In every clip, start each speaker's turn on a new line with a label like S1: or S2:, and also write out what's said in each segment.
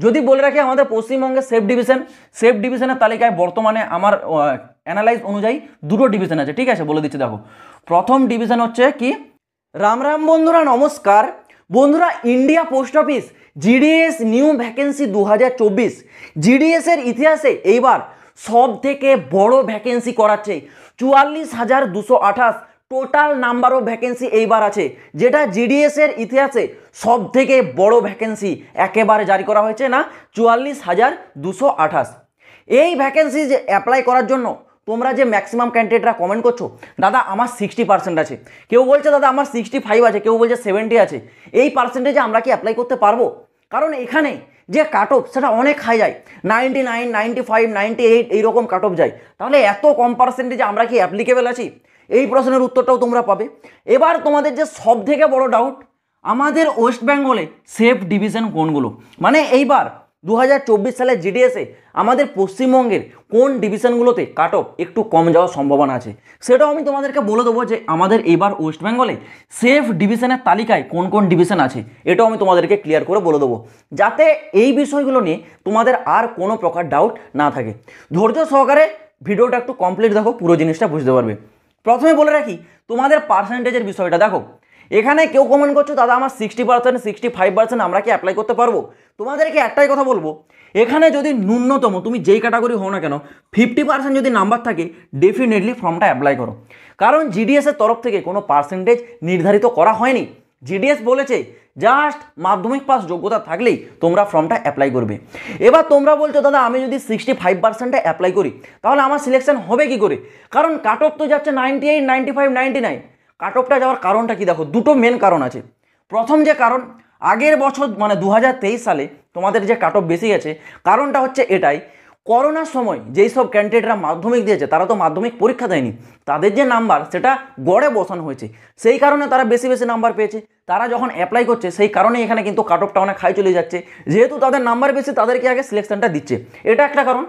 S1: যদি বলে রাখি আমাদের পশ্চিমবঙ্গের সেফ ডিভিশনের তালিকায় বর্তমানে আমার অ্যানালাইজ অনুযায়ী দুটো ডিভিশন আছে, ঠিক আছে, বলে দিচ্ছি। দেখো, প্রথম ডিভিশন হচ্ছে কি, রাম রাম বন্ধুরা, নমস্কার বন্ধুরা। India post office GDS new vacancy 2024, জিডিএসের ইতিহাসে এইবার সব থেকে বড় ভ্যাকেন্সি করাচ্ছে। 44,228 টোটাল নাম্বার অফ ভ্যাকেন্সি এইবার আছে, যেটা জিডিএসের ইতিহাসে সব থেকে বড় ভ্যাকেন্সি একেবারে জারি করা হয়েছে না, 44,228। এই ভ্যাকেন্সি যে অ্যাপ্লাই করার জন্য তোমরা যে ম্যাক্সিমাম ক্যান্ডিডেটরা কমেন্ট করছো, দাদা আমার 60% আছে, কেউ বলছে দাদা আমার 65 আছে, কেউ বলছে 70 আছে, এই পার্সেন্টেজে আমরা কি অ্যাপ্লাই করতে পারবো? কারণ এখানে যে কাট অফ সেটা অনেক হাই যায়, 99, 95, 98 এইরকম কাট অফ যায়। তাহলে এত কম পার্সেন্টেজে আমরা কি অ্যাপ্লিকেবল আছি? এই প্রশ্নের উত্তরটাও তোমরা পাবে। এবার তোমাদের যে সব থেকে বড় ডাউট, আমাদের ওয়েস্ট বেঙ্গলে সেফ ডিভিশন কোনগুলো, মানে এইবার 2024 সালে জিডিএসে আমাদের পশ্চিমবঙ্গের কোন ডিভিশনগুলোতে কাট অফ একটু কম যাওয়ার সম্ভাবনা আছে, সেটাও আমি তোমাদেরকে বলে দেবো যে আমাদের এইবার ওয়েস্ট বেঙ্গলে সেফ ডিভিশনের তালিকায় কোন কোন ডিভিশন আছে, এটাও আমি তোমাদেরকে ক্লিয়ার করে বলে দেবো, যাতে এই বিষয়গুলো নিয়ে তোমাদের আর কোনো প্রকার ডাউট না থাকে। ধৈর্য সহকারে ভিডিওটা একটু কমপ্লিট দেখো, পুরো জিনিসটা বুঝতে পারবে। প্রথমে বলে রাখি তোমাদের পার্সেন্টেজের বিষয়টা। দেখো, এখানে কেউ কমেন্ট করছো দাদা আমার 60%, 65% আমরা কি অ্যাপ্লাই করতে পারবো? তোমাদেরকে একটাই কথা বলবো, এখানে যদি ন্যূনতম তুমি যেই ক্যাটাগরি হও না কেন 50% যদি নাম্বার থাকে, ডেফিনেটলি ফর্মটা অ্যাপ্লাই করো। কারণ জিডিএসের তরফ থেকে কোনো পার্সেন্টেজ নির্ধারিত করা হয়নি। জিডিএস বলেছে জাস্ট মাধ্যমিক পাস যোগ্যতা থাকলেই তোমরা ফর্মটা অ্যাপ্লাই করবে। এবার তোমরা বলছো দাদা আমি যদি 65%-এ অ্যাপ্লাই করি তাহলে আমার সিলেকশন হবে কি করে? কারণ কাট অফ তো যাচ্ছে 98, 95, 99। কাট অফটা যাওয়ার কারণটা কি? দেখো, দুটো মেন কারণ আছে। প্রথম যে কারণ, আগের বছর মানে 2023 সালে তোমাদের যে কাট অফ বেশি গেছে, কারণটা হচ্ছে এটাই, করোনার সময় যেই সব ক্যান্ডিডেটরা মাধ্যমিক দিয়েছে তারা তো মাধ্যমিক পরীক্ষা দেয়নি, তাদের যে নাম্বার সেটা গড়ে বসানো হয়েছে, সেই কারণে তারা বেশি বেশি নাম্বার পেয়েছে। তারা যখন অ্যাপ্লাই করছে সেই কারণে এখানে কিন্তু কাট অফটা অনেক হাই চলে যাচ্ছে, যেহেতু তাদের নাম্বার বেশি তাদেরকে আগে সিলেকশনটা দিচ্ছে, এটা একটা কারণ।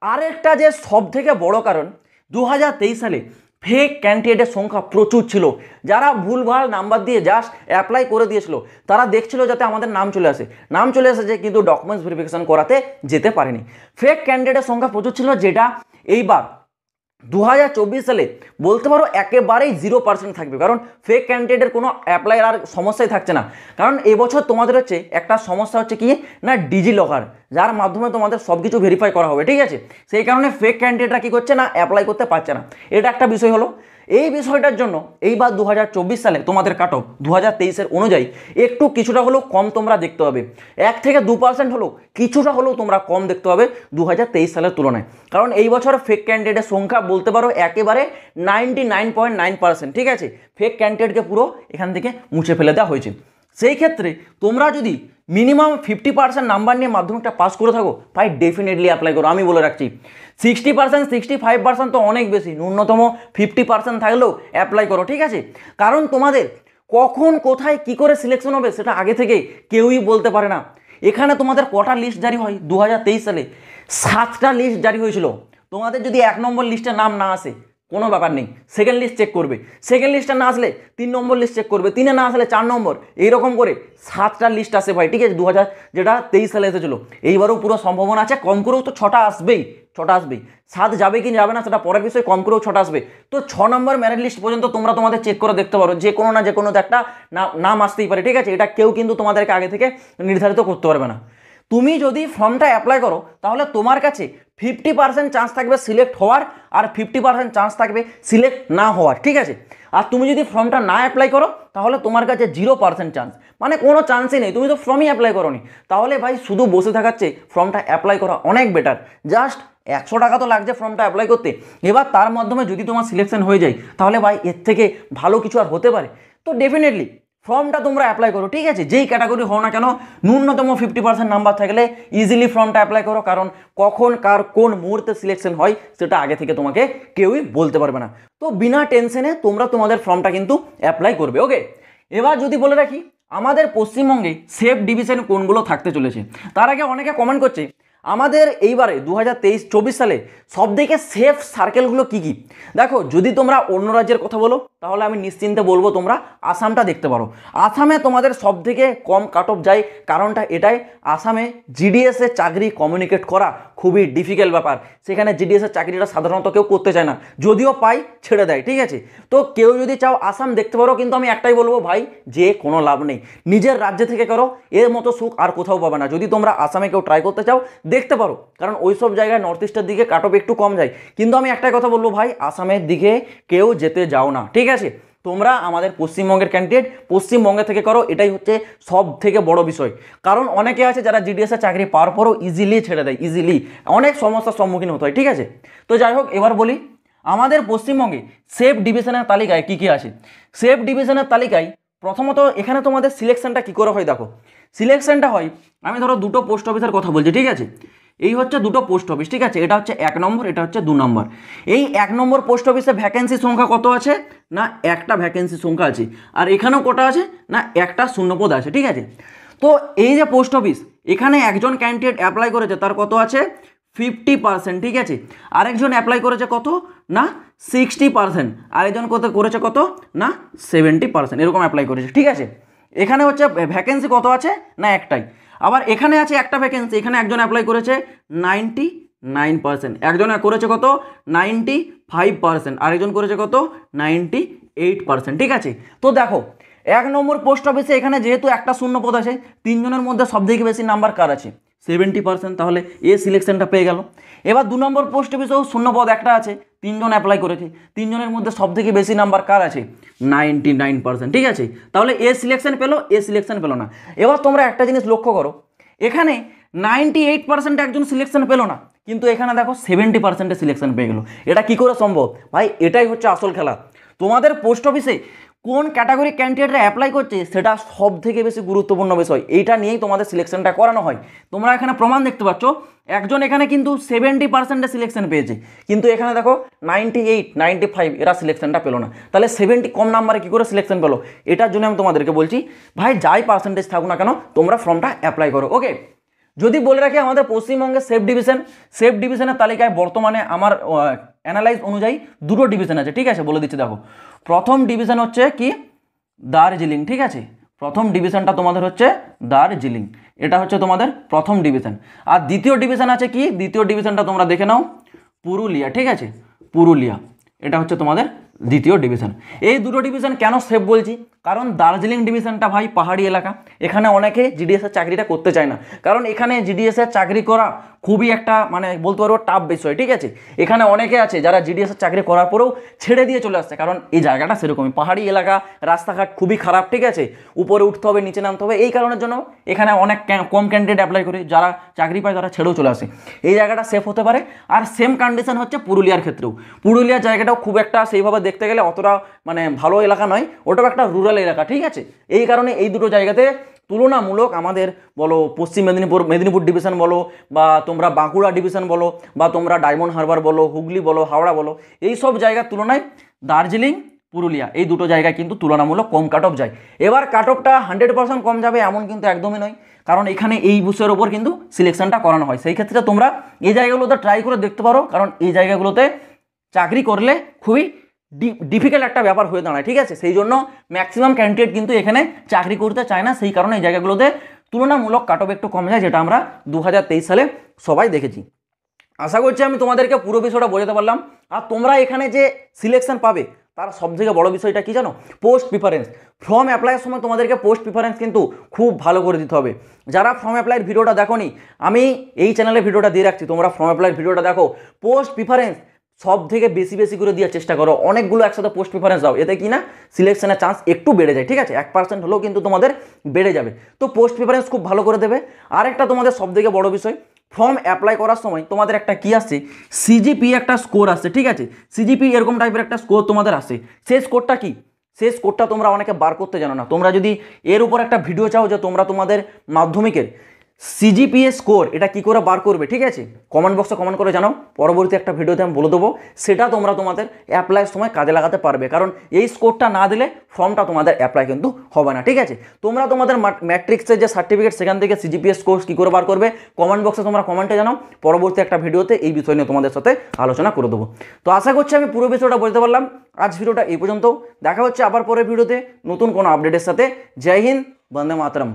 S1: আরেকটা যে সব থেকে বড় কারণ, 2023 সালে ফেক ক্যান্ডিডেটের সংখ্যা প্রচুর ছিল, যারা ভুলভাল নাম্বার দিয়ে জাস্ট অ্যাপ্লাই করে দিয়েছিল। তারা দেখছিল যাতে আমাদের নাম চলে আসে, নাম চলে এসেছে কিন্তু ডকুমেন্টস ভেরিফিকেশন করাতে যেতে পারেনি। ফেক ক্যান্ডিডেটের সংখ্যা প্রচুর ছিল, যেটা এইবার 2024 সালে বলতে পারো একেবারেই 0% থাকবে। কারণ ফেক ক্যান্ডিডেটের কোনো অ্যাপ্লাই আর সমস্যাই থাকছে না। কারণ এবছর তোমাদের হচ্ছে একটা সমস্যা হচ্ছে কি না, ডিজি লকার, যার মাধ্যমে তোমাদের সব কিছু ভেরিফাই করা হবে, ঠিক আছে? সেই কারণে ফেক ক্যান্ডিডেটরা কী করছে না, অ্যাপ্লাই করতে পারছে না। এটা একটা বিষয় হলো। এই বিষয়টার জন্য এইবার 2024 সালে তোমাদের কাট অফ 2023-এর অনুযায়ী একটু কিছুটা হলেও কম তোমরা দেখতে হবে, 1 থেকে 2% হলেও কিছুটা হলেও তোমরা কম দেখতে হবে 2023 সালের তুলনায়। কারণ এই বছর ফেক ক্যান্ডিডেটের সংখ্যা বলতে পারো একেবারে 99.9%, ঠিক আছে? ফেক ক্যান্ডিডেটকে পুরো এখান থেকে মুছে ফেলে দেওয়া হয়েছে। সেই ক্ষেত্রে তোমরা যদি মিনিমাম 50% নাম্বার নিয়ে মাধ্যমিকটা পাস করে থাকো, ভাই ডেফিনেটলি অ্যাপ্লাই করো। আমি বলে রাখছি 60%, 65% তো অনেক বেশি, ন্যূনতম 50% থাকলেও অ্যাপ্লাই করো, ঠিক আছে? কারণ তোমাদের কখন কোথায় কি করে সিলেকশন হবে সেটা আগে থেকে কেউই বলতে পারে না। এখানে তোমাদের কটা লিস্ট জারি হয় 2023 সালে? 7টা লিস্ট জারি হয়েছিল। তোমাদের যদি 1 নম্বর লিস্টে নাম না আসে কোনো ব্যাপার নেই, সেকেন্ড লিস্ট চেক করবে, সেকেন্ড লিস্টে না আসলে 3 নম্বর লিস্ট চেক করবে, 3-এ না আসলে 4 নম্বর, এইরকম করে 7টা লিস্ট আসে ভাই, ঠিক আছে? 2023 সালে এসেছিল। এইবারও পুরো সম্ভাবনা আছে, কম করেও তো 6টা আসবেই, 6টা আসবেই। 7 যাবে কি যাবে না সেটা পরের বিষয়, কম করেও 6টা আসবে। তো 6 নম্বর মেরিট লিস্ট পর্যন্ত তোমরা তোমাদের চেক করে দেখতে পারো, যে কোনো না যে কোনোতে একটা নাম আসতেই পারে, ঠিক আছে? এটা কেউ কিন্তু তোমাদেরকে আগে থেকে নির্ধারিত করতে পারবে না। তুমি যদি ফর্মটা অ্যাপ্লাই করো তাহলে তোমার কাছে 50% চান্স থাকবে সিলেক্ট হওয়ার, আর 50% চান্স থাকবে সিলেক্ট না হওয়ার, ঠিক আছে? আর তুমি যদি ফর্মটা না অ্যাপ্লাই করো তাহলে তোমার কাছে 0% চান্স, মানে কোনো চান্সই নেই, তুমি তো ফর্মই অ্যাপ্লাই করোনি। তাহলে ভাই শুধু বসে থাকার চেয়ে ফর্মটা অ্যাপ্লাই করা অনেক বেটার। জাস্ট 100 টাকা তো লাগছে ফর্মটা অ্যাপ্লাই করতে, এবার তার মাধ্যমে যদি তোমার সিলেকশন হয়ে যায় তাহলে ভাই এর থেকে ভালো কিছু আর হতে পারে? তো ডেফিনেটলি ফর্মটা তোমরা অ্যাপ্লাই করো, ঠিক আছে? যেই ক্যাটাগরি হও না কেন, ন্যূনতম 50% নাম্বার থাকলে ইজিলি ফর্মটা অ্যাপ্লাই করো। কারণ কখন কার কোন মুহূর্তে সিলেকশন হয় সেটা আগে থেকে তোমাকে কেউই বলতে পারবে না। তো বিনা টেনশনে তোমরা তোমাদের ফর্মটা কিন্তু অ্যাপ্লাই করবে, ওকে? এবার যদি বলে রাখি আমাদের পশ্চিমবঙ্গে সেফ ডিভিশন কোনগুলো থাকতে চলেছে, তার আগে অনেকে কমেন্ট করছে আমাদের এইবারে 2023-24 সালে সবথেকে সেফ সার্কেলগুলো কি কি? দেখো, যদি তোমরা অন্য রাজ্যের কথা বলো তাহলে আমি নিশ্চিন্তে বলবো তোমরা আসামটা দেখতে পারো। আসামে তোমাদের সবথেকে কম কাট অফ যায়, কারণটা এটাই, আসামে জিডিএস এর চাকরি কমিউনিকেট করা খুবই ডিফিকাল্ট ব্যাপার। সেখানে জিডিএস এর চাকরিটা সাধারণত কেউ করতে চায় না, যদিও পাই ছেড়ে দেয়, ঠিক আছে? তো কেউ যদি চাও আসাম দেখতে পারো, কিন্তু আমি একটাই বলবো ভাই, যে কোনো লাভ নেই, নিজের রাজ্যে থেকে করো, এর মতো সুখ আর কোথাও পাবে না। যদি তোমরা আসামে কেউ ট্রাই করতে চাও দেখতে পারো, কারণ ওই সব জায়গায় নর্থ ইস্টের দিকে কাট অফ একটু কম যায়। কিন্তু আমি একটাই কথা বলবো ভাই, আসামের দিকে কেউ যেতে যাও না, ঠিক আছে? তোমরা আমাদের পশ্চিমবঙ্গের ক্যান্ডিডেট, পশ্চিমবঙ্গে থেকে করো, এটাই হচ্ছে সব থেকে বড় বিষয়। কারণ অনেকে আছে যারা জিডিএস এর চাকরি পাওয়ার পরও ইজিলি ছেড়ে দেয়, ইজিলি অনেক সমস্যার সম্মুখীন হতে হয়, ঠিক আছে? তো যাই হোক, এবার বলি আমাদের পশ্চিমবঙ্গে সেফ ডিভিশনের তালিকায় কি কি আছে। সেফ ডিভিশনের তালিকায় প্রথমত এখানে তোমাদের সিলেকশনটা কি করে হয় দেখো। সিলেকশনটা হয়, আমি ধরো দুটো পোস্ট অফিসের কথা বলছি, ঠিক আছে? এই হচ্ছে দুটো পোস্ট অফিস, ঠিক আছে? এটা হচ্ছে 1 নম্বর, এটা হচ্ছে 2 নম্বর। এই 1 নম্বর পোস্ট অফিসে ভ্যাকেন্সি সংখ্যা কত আছে না একটা ভ্যাকেন্সি সংখ্যা আছে, আর এখানেও কটা আছে না একটা শূন্যপদ আছে, ঠিক আছে? তো এই যে পোস্ট অফিস, এখানে একজন ক্যান্ডিডেট অ্যাপ্লাই করেছে, তার কত আছে 50%, ঠিক আছে? আরেকজন অ্যাপ্লাই করেছে কত না 60%, আরেকজন কত করেছে কত না 70%, এরকম অ্যাপ্লাই করেছে, ঠিক আছে? এখানে হচ্ছে ভ্যাকেন্সি কত আছে না একটাই। আবার এখানে আছে একটা ভ্যাকেন্সি, এখানে একজন অ্যাপ্লাই করেছে 99%, একজন করেছে কত 95%, আরেকজন করেছে কত 98%, ঠিক আছে? তো দেখো, 1 নম্বর পোস্ট অফিসে এখানে যেহেতু একটা শূন্যপদ আছে, 3 জনের মধ্যে সবথেকে বেশি নাম্বার কার আছে 70%, তাহলে এ সিলেকশনটা পেয়ে গেল। এবার 2 নম্বর পোস্ট অফিসেও শূন্যপদ একটা আছে, 3 জন অ্যাপ্লাই করেছে, 3 জনের মধ্যে সবথেকে বেশি নাম্বার কার আছে 99%, ঠিক আছে? তাহলে এ সিলেকশন পেলো, এ সিলেকশন পেলো না। এবার তোমরা একটা জিনিস লক্ষ্য করো, এখানে 98% একজন সিলেকশন পেলো না, কিন্তু এখানে দেখো 70% সিলেকশন পেয়ে গেলো। এটা কি করে সম্ভব ভাই? এটাই হচ্ছে আসল খেলা। তোমাদের পোস্ট অফিসে কোন ক্যাটাগরি ক্যান্ডিডেটরা অ্যাপ্লাই করছে সেটা সব থেকে বেশি গুরুত্বপূর্ণ বিষয়, এইটা নিয়েই তোমাদের সিলেকশনটা করানো হয়। তোমরা এখানে প্রমাণ দেখতে পাচ্ছ, একজন এখানে কিন্তু 70% সিলেকশন পেয়েছে, কিন্তু এখানে দেখো 98, 95 এরা সিলেকশনটা পেলো না। তাহলে 70 কম নাম্বারে কী করে সিলেকশন পেলো? এটার জন্য আমি তোমাদেরকে বলছি ভাই, যাই পার্সেন্টেজ থাকুক না কেন তোমরা ফর্মটা অ্যাপ্লাই করো, ওকে? যদি বলে রাখি আমাদের পশ্চিমবঙ্গের সেফ ডিভিশনের তালিকায় বর্তমানে আমার অ্যানালাইজ অনুযায়ী দুটো ডিভিশন আছে, ঠিক আছে? বলে দিচ্ছি দেখো। প্রথম ডিভিশন হচ্ছে কি দার্জিলিং, ঠিক আছে? প্রথম ডিভিশনটা তোমাদের হচ্ছে দার্জিলিং, এটা হচ্ছে তোমাদের প্রথম ডিভিশন। আর দ্বিতীয় ডিভিশন আছে কি, দ্বিতীয় ডিভিশনটা তোমরা দেখে নাও, পুরুলিয়া, ঠিক আছে? পুরুলিয়া, এটা হচ্ছে তোমাদের দ্বিতীয় ডিভিশন। এই দুটো ডিভিশন কেন সেফ বলছি, কারণ দার্জিলিং ডিভিশনটা ভাই পাহাড়ি এলাকা, এখানে অনেকে জিডিএসের চাকরিটা করতে চায় না, কারণ এখানে জিডিএসের চাকরি করা খুবই একটা মানে বলতে পারবো টাফ বিষয়, ঠিক আছে? এখানে অনেকে আছে যারা জিডিএসের চাকরি করার পরেও ছেড়ে দিয়ে চলে আসছে, কারণ এই জায়গাটা সেরকমই পাহাড়ি এলাকা, রাস্তাঘাট খুবই খারাপ, ঠিক আছে? উপরে উঠতে হবে, নিচে নামতে হবে, এই কারণের জন্য এখানে অনেক কম ক্যান্ডিডেট অ্যাপ্লাই করে, যারা চাকরি পায় তারা ছেড়েও চলে আসে। এই জায়গাটা সেফ হতে পারে। আর সেম কন্ডিশন হচ্ছে পুরুলিয়ার ক্ষেত্রেও, পুরুলিয়ার জায়গাটাও খুব একটা সেইভাবে দেখতে গেলে অতটা মানে ভালো এলাকা নয়, ওটাও একটা রুরাল এলাকা, ঠিক আছে? এই কারণে এই দুটো জায়গাতে তুলনামূলক আমাদের বলো পশ্চিম মেদিনীপুর ডিভিশন বলো, বা তোমরা বাঁকুড়া ডিভিশন বলো, বা তোমরা ডায়মন্ড হারবার বলো, হুগলি বলো, হাওড়া বলো, এই সব জায়গার তুলনায় দার্জিলিং, পুরুলিয়া এই দুটো জায়গায় কিন্তু তুলনামূলক কম কাট অফ যায়। এবার কাট অফটা 100% কম যাবে এমন কিন্তু একদমই নয়, কারণ এখানে এই বিষয়ের ওপর কিন্তু সিলেকশনটা করানো হয়। সেই ক্ষেত্রে তোমরা এই জায়গাগুলোতে ট্রাই করে দেখতে পারো, কারণ এই জায়গাগুলোতে চাকরি করলে খুবই ডিফিকাল্ট একটা ব্যাপার হয়ে দাঁড়ায়, ঠিক আছে? সেই জন্য ম্যাক্সিমাম ক্যান্ডিডেট কিন্তু এখানে চাকরি করতে চায় না, সেই কারণে এই জায়গাগুলোতে তুলনামূলক কাট অফ একটু কম যায়, যেটা আমরা 2023 সালে সবাই দেখেছি। আশা করছি আমি তোমাদেরকে পুরো বিষয়টা বোঝাতে পারলাম। আর তোমরা এখানে যে সিলেকশন পাবে তার সবথেকে বড় বিষয়টা কি জানো? Post preference. ফর্ম অ্যাপ্লাইয়ের সময় তোমাদেরকে পোস্ট প্রিফারেন্স কিন্তু খুব ভালো করে দিতে হবে। যারা ফর্ম অ্যাপ্লাইয়ের ভিডিওটা দেখোনি, আমি এই চ্যানেলে ভিডিওটা দিয়ে রাখছি, তোমরা ফর্ম অ্যাপ্লাইয়ের ভিডিওটা দেখো। পোস্ট প্রিফারেন্স সব থেকে বেশি বেশি করে দেওয়ার চেষ্টা করো, অনেকগুলো একসাথে পোস্ট প্রিফারেন্স দাও, এতে কি না সিলেকশনের চান্স একটু বেড়ে যায়, ঠিক আছে? 1% হলেও কিন্তু তোমাদের বেড়ে যাবে। তো পোস্ট প্রিফারেন্স খুব ভালো করে দেবে। আরেকটা তোমাদের সব থেকে বড় বিষয়, ফর্ম অ্যাপ্লাই করার সময় তোমাদের একটা কি আসছে, সিজিপি একটা স্কোর আসছে, ঠিক আছে? সিজিপি এরকম টাইপের একটা স্কোর তোমাদের আসছে। সেই স্কোরটা কি, সেই স্কোরটা তোমরা অনেকে বার করতে জানো না। তোমরা যদি এর উপর একটা ভিডিও চাও যে তোমরা তোমাদের মাধ্যমিকের সিজিপিএ স্কোর এটা কি করে বার করবে, ঠিক আছে, কমেন্ট বক্সে কমেন্ট করে জানাও। পরবর্তী একটা ভিডিওতে আমি বলে দেবো, সেটা তোমরা তোমাদের অ্যাপ্লাইয়ের সময় কাজে লাগাতে পারবে, কারণ এই স্কোরটা না দিলে ফর্মটা তোমাদের অ্যাপ্লাই কিন্তু হবে না, ঠিক আছে। তোমরা তোমাদের ম্যাট্রিক্সের যে সার্টিফিকেট সেখান থেকে সিজিপিএ স্কোর কী করে বার করবে কমেন্ট বক্সে তোমরা কমেন্টে জানাও। পরবর্তী একটা ভিডিওতে এই বিষয় নিয়ে তোমাদের সাথে আলোচনা করে দেবো। তো আশা করছি আমি পুরো বিষয়টা বলতে পারলাম। আজ ভিডিওটা এই পর্যন্ত, দেখা হচ্ছে আবার পরের ভিডিওতে নতুন কোনো আপডেটের সাথে। জয় হিন্দ, বন্দে মাতরম।